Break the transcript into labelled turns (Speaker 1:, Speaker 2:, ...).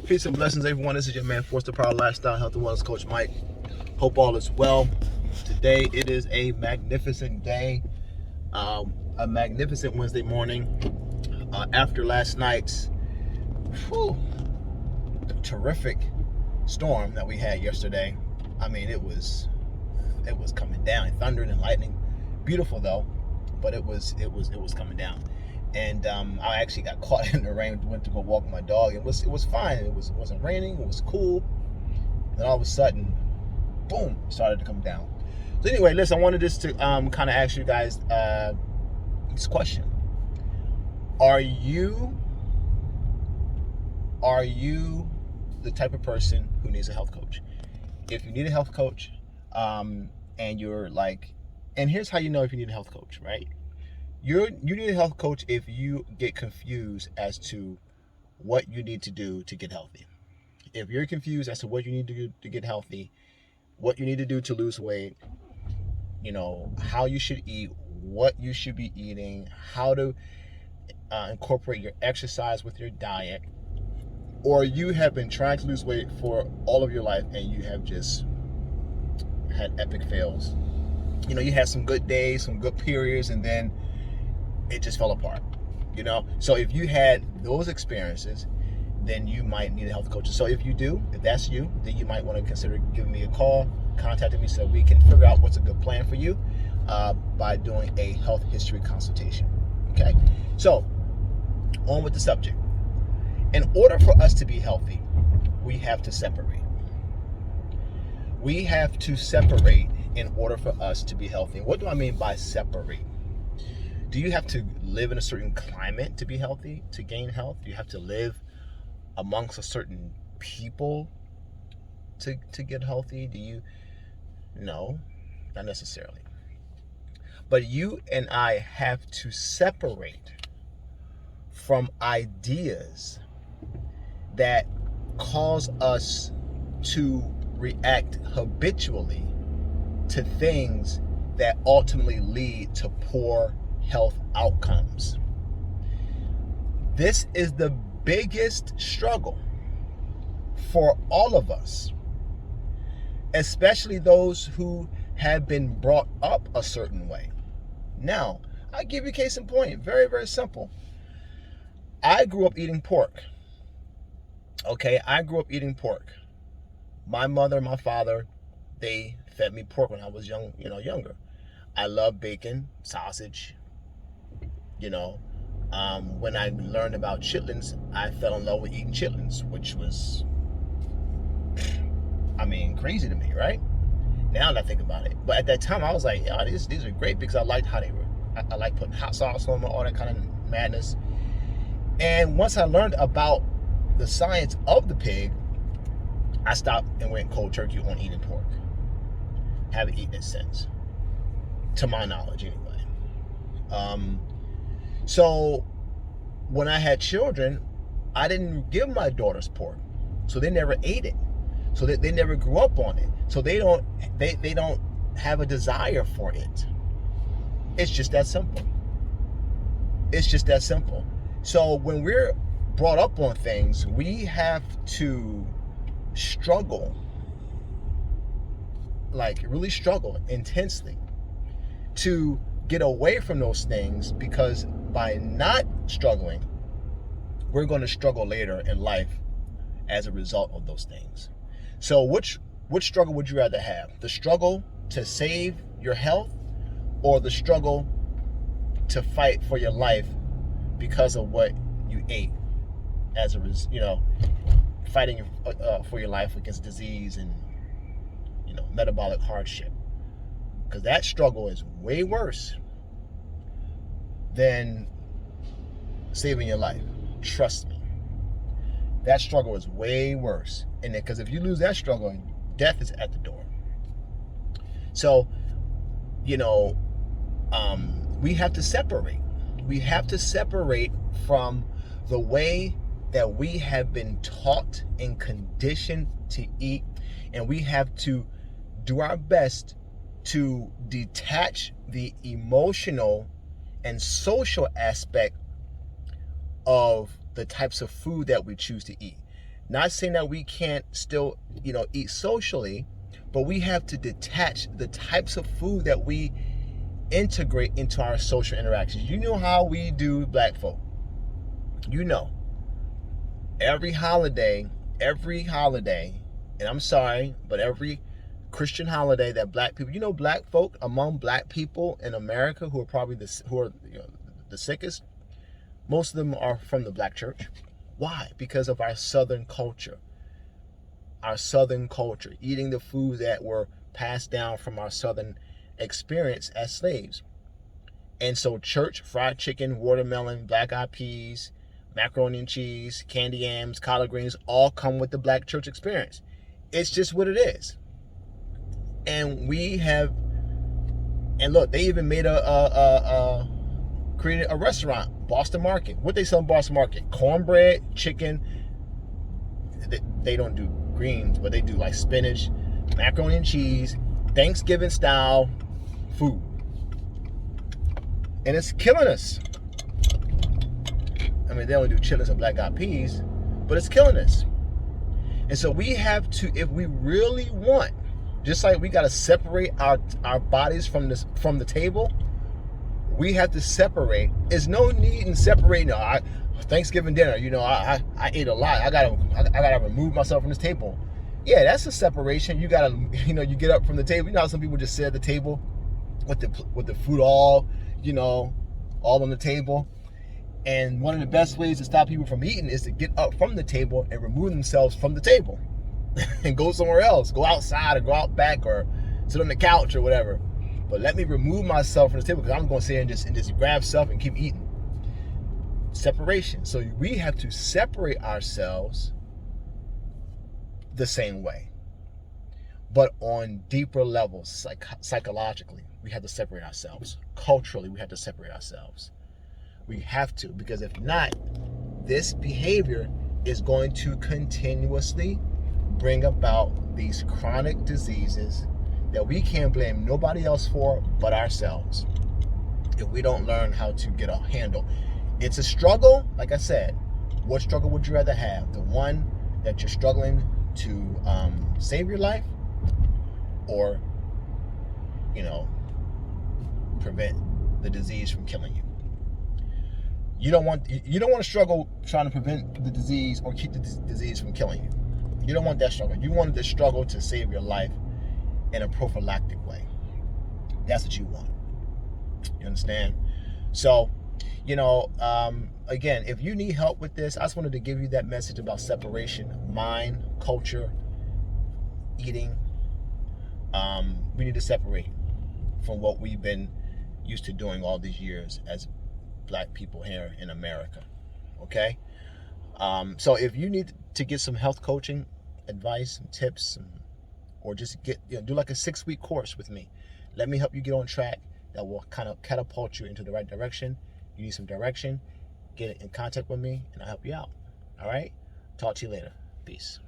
Speaker 1: Peace and blessings, everyone. This is your man, Force the Power Lifestyle Health and Wellness Coach Mike. Hope all is well. Today, it is a magnificent day, a magnificent Wednesday morning. After last night's terrific storm that we had yesterday. I mean, it was coming down, thundering and lightning. Beautiful though, but it was coming down. And I actually got caught in the rain. Went to go walk my dog. It was fine. It wasn't raining. It was cool. Then all of a sudden, boom, it started to come down. So anyway, listen, I wanted just to kind of ask you guys this question: Are you the type of person who needs a health coach? If you need a health coach, and you're like, and here's how you know if you need a health coach, right? You need a health coach if you get confused as to what you need to do to get healthy. If you're confused as to what you need to do to get healthy, what you need to do to lose weight, how you should eat, what you should be eating, how to incorporate your exercise with your diet, or you have been trying to lose weight for all of your life and you have just had epic fails. You had some good days, some good periods, and then it just fell apart, So if you had those experiences, then you might need a health coach. So if that's you, then you might want to consider giving me a call, contacting me so we can figure out what's a good plan for you by doing a health history consultation. Okay? So, on with the subject. In order for us to be healthy, we have to separate. We have to separate in order for us to be healthy. What do I mean by separate? Do you have to live in a certain climate to be healthy, to gain health? Do you have to live amongst a certain people to get healthy? No, not necessarily. But you and I have to separate from ideas that cause us to react habitually to things that ultimately lead to poor health outcomes. This is the biggest struggle for all of us, especially those who have been brought up a certain way. Now, I'll give you a case in point. Very, very simple. I grew up eating pork. Okay, I grew up eating pork. My mother, my father, they fed me pork when I was younger. I love bacon, sausage. When I learned about chitlins, I fell in love with eating chitlins, which was, crazy to me, right? Now that I think about it. But at that time, I was like, yeah, these are great because I liked how they were. I like putting hot sauce on them, all that kind of madness. And once I learned about the science of the pig, I stopped and went cold turkey on eating pork. Haven't eaten it since, to my knowledge anyway. So when I had children, I didn't give my daughters pork, so they never ate it. So they never grew up on it. So they don't have a desire for it. It's just that simple. It's just that simple. So when we're brought up on things, we have to struggle, like really struggle intensely to get away from those things, because by not struggling, we're going to struggle later in life as a result of those things. So which struggle would you rather have? The struggle to save your health, or the struggle to fight for your life because of what you ate, as a fighting for your life against disease and metabolic hardship? Because that struggle is way worse than saving your life. Trust me. That struggle is way worse. And because if you lose that struggle, death is at the door. So, we have to separate. We have to separate from the way that we have been taught and conditioned to eat. And we have to do our best to detach the emotional and social aspect of the types of food that we choose to eat. Not saying that we can't still, eat socially, but we have to detach the types of food that we integrate into our social interactions. You know how we do, black folk. You know, every holiday, and I'm sorry, but every Christian holiday that black people, black folk, among black people in America who are probably the sickest, most of them are from the black church. Why? Because of our southern culture. Eating the food that were passed down from our southern experience as slaves. And so church, fried chicken, watermelon, black-eyed peas, macaroni and cheese, candy yams, collard greens, all come with the black church experience. It's just what it is. And look, they even made created a restaurant, Boston Market. What they sell in Boston Market? Cornbread, chicken. They don't do greens, but they do like spinach, macaroni and cheese, Thanksgiving style food. And it's killing us. I mean, they only do chitlins and black-eyed peas, but it's killing us. And so we have to, if we really want, just like we got to separate our bodies from the table, we have to separate. There's no need in separating. Thanksgiving dinner, I ate a lot. I gotta remove myself from this table. Yeah, that's a separation. You gotta, you get up from the table. You know how some people just sit at the table with the food all on the table. And one of the best ways to stop people from eating is to get up from the table and remove themselves from the table and go somewhere else. Go outside or go out back or sit on the couch or whatever. But let me remove myself from the table because I'm going to sit here and just grab stuff and keep eating. Separation. So we have to separate ourselves the same way. But on deeper levels, psychologically, we have to separate ourselves. Culturally, we have to separate ourselves. We have to, because if not, this behavior is going to continuously bring about these chronic diseases that we can't blame nobody else for but ourselves if we don't learn how to get a handle. It's a struggle. Like I said, what struggle would you rather have? The one that you're struggling to save your life, or prevent the disease from killing you? You don't want to struggle trying to prevent the disease or keep the disease from killing you. You don't want that struggle. You want the struggle to save your life in a prophylactic way. That's what you want. You understand? So, again, if you need help with this, I just wanted to give you that message about separation, mind, culture, eating. We need to separate from what we've been used to doing all these years as black people here in America. Okay? So if you need to get some health coaching advice and tips, or just do like a 6-week course with me, let me help you get on track. That will kind of catapult you into the right direction. You need some direction, get in contact with me and I'll help you out. All right? Talk to you later. Peace.